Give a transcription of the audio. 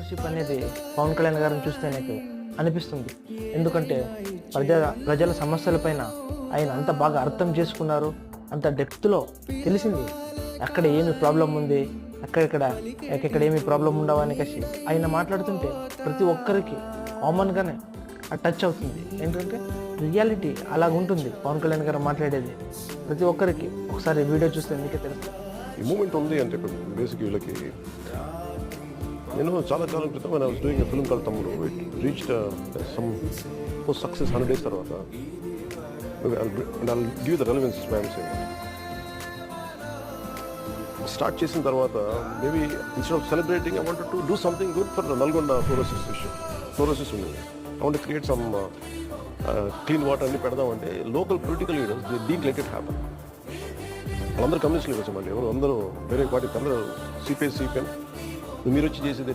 Leadership అనేది పవన్ కళ్యాణ్ గారిని చూస్తే నాకు అనిపిస్తుంది. ఎందుకంటే ప్రజల సమస్యలపైన ఆయన అంత బాగా అర్థం చేసుకున్నారు, అంత డెప్త్లో తెలిసింది ఎక్కడ ఏమి ప్రాబ్లం ఉంది, ఎక్కడ ఏమి ప్రాబ్లం ఉండవని కలిసి ఆయన మాట్లాడుతుంటే ప్రతి ఒక్కరికి కామన్గానే టచ్ అవుతుంది. ఏంటంటే రియాలిటీ అలాగ ఉంటుంది పవన్ కళ్యాణ్ గారు మాట్లాడేది. ప్రతి ఒక్కరికి ఒకసారి వీడియో చూస్తే మీకే తెలుస్తుంది. ఈ మూమెంట్ ఉంది అంటే ఇప్పుడు బేసిక్ వీళ్ళకి నేను చాలా కాలం క్రితం I was doing a film call Thammudu. It reached some post success 100 days తర్వాత and I'll give the relevance by saying start చేసిన తర్వాత maybe instead of celebrating I wanted to do something good for Nalgonda fluorosis ఉంది. I want create some clean water అన్ని పెడదామంటే local political leaders didn't let it happen. వాళ్ళందరూ communist leaders మళ్ళీ ఎవరు అందరూ వేరే పార్టీ అందరూ సిపిఎం మీరు వచ్చి చేసేది